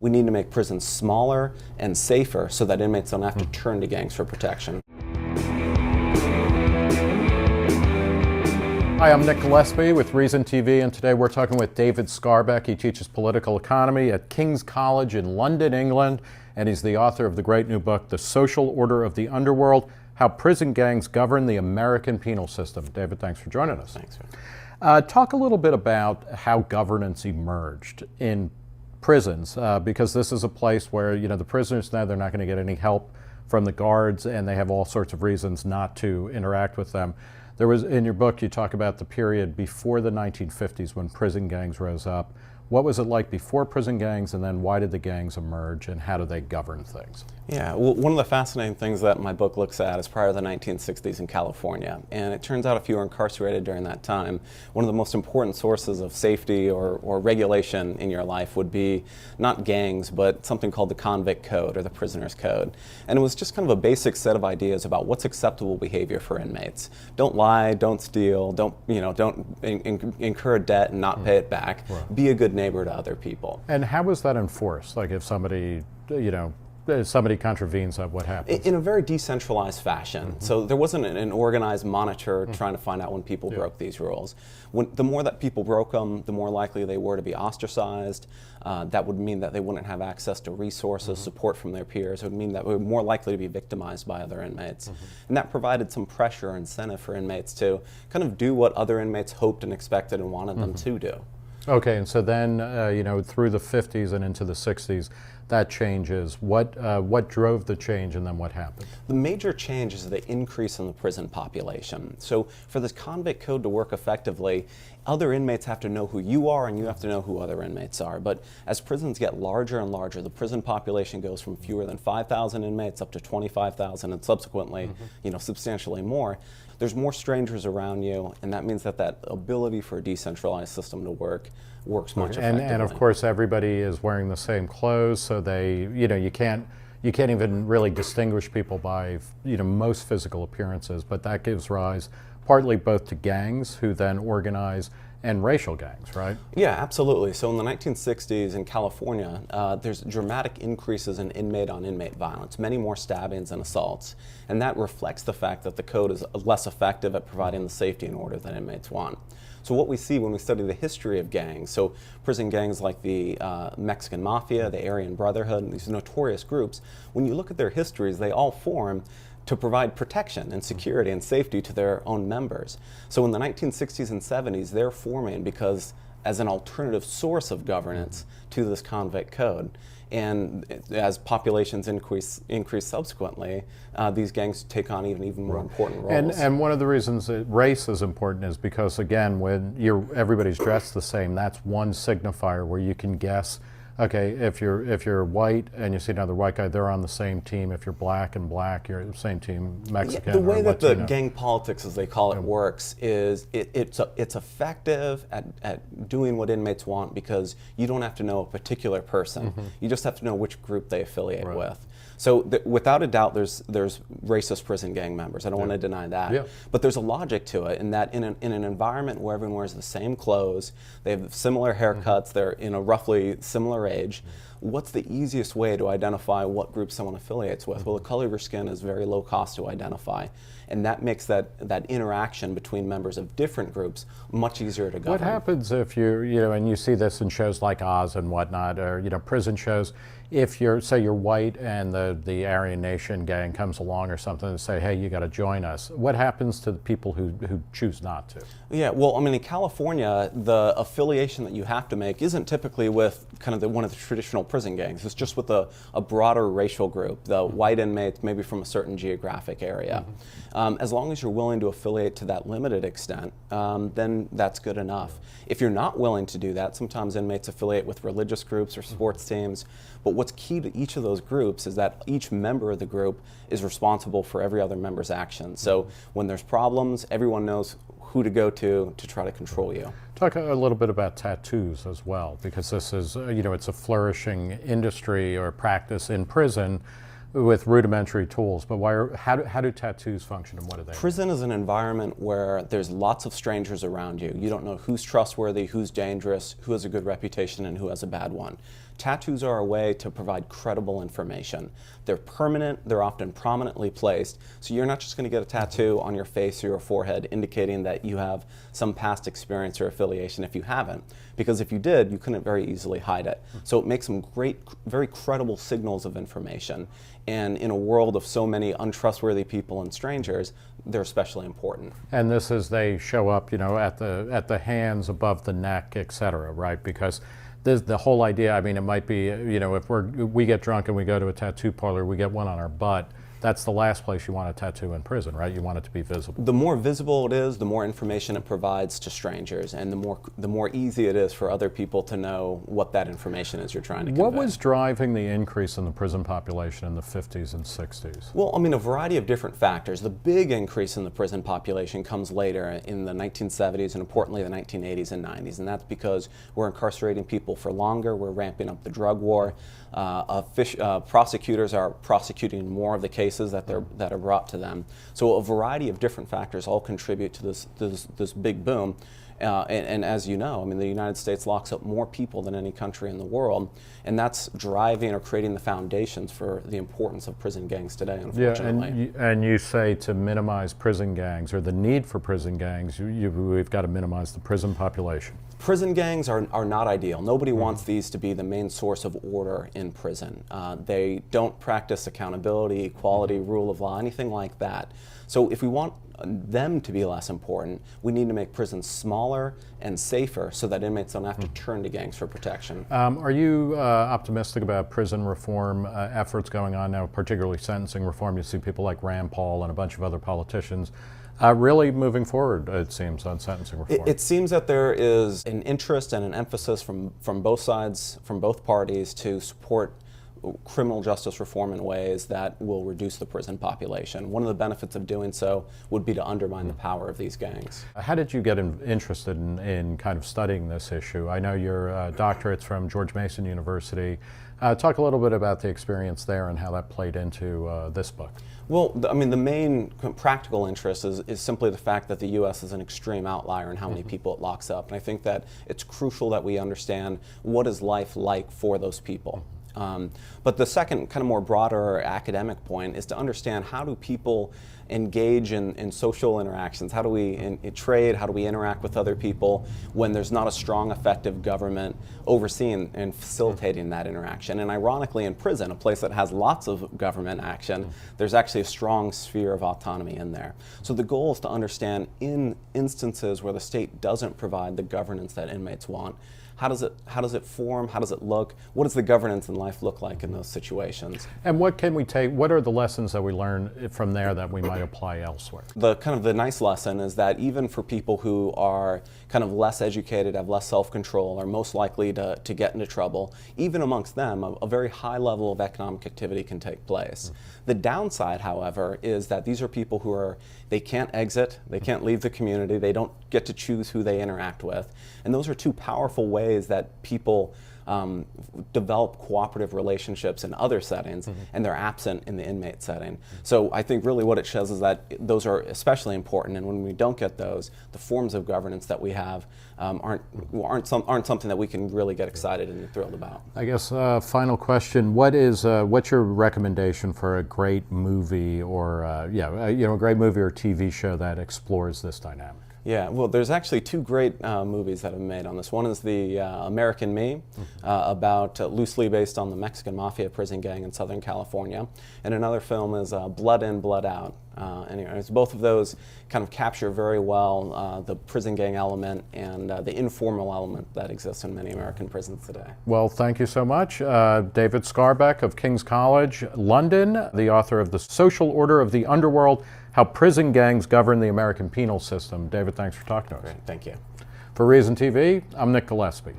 We need to make prisons smaller and safer so that inmates don't have to turn to gangs for protection. Hi, I'm Nick Gillespie with Reason TV, and today we're talking with David Skarbek. He teaches political economy at King's College in London, England, and he's the author of the great new book, The Social Order of the Underworld, How Prison Gangs Govern the American Penal System. David, thanks for joining us. Thanks. Talk a little bit about how governance emerged in prisons, because this is a place where, the prisoners know they're not going to get any help from the guards, and they have all sorts of reasons not to interact with them. There was, in your book, you talk about the period before the 1950s when prison gangs rose up. What was it like before prison gangs, and then why did the gangs emerge, and how do they govern things? Yeah, well, one of the fascinating things that my book looks at is prior to the 1960s in California. And it turns out if you were incarcerated during that time, one of the most important sources of safety or regulation in your life would be not gangs, but something called the Convict Code or the Prisoner's Code. And it was just kind of a basic set of ideas about what's acceptable behavior for inmates. Don't lie, don't steal, don't incur debt and not pay it back. Right. Be a good neighbor to other people. And how was that enforced? Like if somebody, somebody contravenes that, what happens? In a very decentralized fashion. So there wasn't an organized monitor trying to find out when people broke these rules. The more that people broke them, the more likely they were to be ostracized. That would mean that they wouldn't have access to resources, support from their peers. It would mean that they were more likely to be victimized by other inmates. And that provided some pressure or incentive for inmates to kind of do what other inmates hoped and expected and wanted them to do. Okay, and so then, through the 50s and into the 60s, that changes. What drove the change, and then what happened? The major change is the increase in the prison population. So for this Convict Code to work effectively, other inmates have to know who you are, and you have to know who other inmates are. But as prisons get larger and larger, the prison population goes from fewer than 5,000 inmates up to 25,000, and subsequently, substantially more. There's more strangers around you, and that means that ability for a decentralized system to works much effectively. And of course, everybody is wearing the same clothes, so they, you can't even really distinguish people by, most physical appearances, but that gives rise partly both to gangs who then organize and racial gangs, right? Yeah, absolutely. So in the 1960s in California, there's dramatic increases in inmate-on-inmate violence, many more stabbings and assaults. And that reflects the fact that the code is less effective at providing the safety and order that inmates want. So what we see when we study the history of gangs, so prison gangs like the Mexican Mafia, the Aryan Brotherhood, and these notorious groups, when you look at their histories, they all form to provide protection and security and safety to their own members. So in the 1960s and 70s, they're forming because as an alternative source of governance to this Convict Code. And as populations increase subsequently, these gangs take on even more important roles. And one of the reasons that race is important is because, again, when everybody's dressed the same, that's one signifier where you can guess, okay, if you're white and you see another white guy, they're on the same team. If you're black, you're on the same team, Mexican. The way that the gang politics, as they call it, works is it's effective at doing what inmates want because you don't have to know a particular person. You just have to know which group they affiliate with. So without a doubt, there's racist prison gang members. I don't want to deny that. Yeah. But there's a logic to it in that in an environment where everyone wears the same clothes, they have similar haircuts, they're in a roughly similar age, what's the easiest way to identify what group someone affiliates with? Well, the color of your skin is very low cost to identify. And that makes that interaction between members of different groups much easier to govern. What happens if and you see this in shows like Oz and whatnot, or prison shows, if say you're white and the Aryan Nation gang comes along or something and say, hey, you got to join us. What happens to the people who choose not to? Yeah, well, I mean, in California, the affiliation that you have to make isn't typically with kind of one of the traditional prison gangs. It's just with a broader racial group, the white inmates, maybe from a certain geographic area. As long as you're willing to affiliate to that limited extent, then that's good enough. If you're not willing to do that, sometimes inmates affiliate with religious groups or sports teams. But what's key to each of those groups is that each member of the group is responsible for every other member's actions. So when there's problems, everyone knows who to go to try to control you. Talk a little bit about tattoos as well, because this is, it's a flourishing industry or practice in prison with rudimentary tools, but how do tattoos function, and what are they? Prison is an environment where there's lots of strangers around you. You don't know who's trustworthy, who's dangerous, who has a good reputation, and who has a bad one. tattoos are a way to provide credible information. They're permanent, they're often prominently placed, so you're not just going to get a tattoo on your face or your forehead indicating that you have some past experience or affiliation if you haven't. Because if you did, you couldn't very easily hide it. So it makes some great, very credible signals of information. And in a world of so many untrustworthy people and strangers, they're especially important. And this is, they show up, you know, at the hands, above the neck, etc., right? Because the whole idea, I mean, it might be, you know, if we get drunk and we go to a tattoo parlor, we get one on our butt. That's the last place you want a tattoo in prison, right? You want it to be visible. The more visible it is, the more information it provides to strangers, and the more easy it is for other people to know what that information is you're trying to convey. What was driving the increase in the prison population in the 50s and 60s? Well, I mean, a variety of different factors. The big increase in the prison population comes later in the 1970s and importantly the 1980s and 90s, and that's because we're incarcerating people for longer, we're ramping up the drug war, prosecutors are prosecuting more of the cases that are brought to them. So a variety of different factors all contribute to this big boom. And as you know, I mean, the United States locks up more people than any country in the world, and that's driving or creating the foundations for the importance of prison gangs today, unfortunately. Yeah, and you say to minimize prison gangs, or the need for prison gangs, we've got to minimize the prison population. Prison gangs are not ideal. Nobody wants these to be the main source of order in prison. They don't practice accountability, equality, rule of law, anything like that. So if we want them to be less important, we need to make prisons smaller and safer so that inmates don't have to turn to gangs for protection. Are you optimistic about prison reform efforts going on now, particularly sentencing reform? You see people like Rand Paul and a bunch of other politicians really moving forward, it seems, on sentencing reform. It seems that there is an interest and an emphasis from both sides, from both parties, to support criminal justice reform in ways that will reduce the prison population. One of the benefits of doing so would be to undermine the power of these gangs. How did you get interested in kind of studying this issue? I know your doctorate's from George Mason University. Talk a little bit about the experience there and how that played into this book. Well, I mean, the main practical interest is simply the fact that the U.S. is an extreme outlier in how many people it locks up. And I think that it's crucial that we understand what is life like for those people. But the second kind of more broader academic point is to understand, how do people engage in social interactions? How do we trade? How do we interact with other people when there's not a strong, effective government overseeing and facilitating that interaction? And ironically, in prison, a place that has lots of government action, there's actually a strong sphere of autonomy in there. So the goal is to understand, in instances where the state doesn't provide the governance that inmates want, how does it form? How does it look? What does the governance in life look like in those situations? And what can we take? What are the lessons that we learn from there that we might apply elsewhere? The nice lesson is that even for people who are kind of less educated, have less self-control, are most likely to get into trouble, even amongst them, a very high level of economic activity can take place. The downside, however, is that these are people who they can't exit, they can't leave the community, they don't get to choose who they interact with. And those are two powerful ways that people develop cooperative relationships in other settings, and they're absent in the inmate setting. So I think really what it shows is that those are especially important, and when we don't get those, the forms of governance that we have aren't something that we can really get excited and thrilled about. I guess final question: what's your recommendation for a great movie, or a great movie or TV show that explores this dynamic? Yeah, well, there's actually two great movies that have been made on this. One is the American Me, about loosely based on the Mexican Mafia prison gang in Southern California, and another film is Blood In, Blood Out. Anyways, both of those kind of capture very well the prison gang element and the informal element that exists in many American prisons today. Well, thank you so much. David Skarbek of King's College, London, the author of The Social Order of the Underworld, How Prison Gangs Govern the American Penal System. David, thanks for talking to us. Great, thank you. For Reason TV, I'm Nick Gillespie.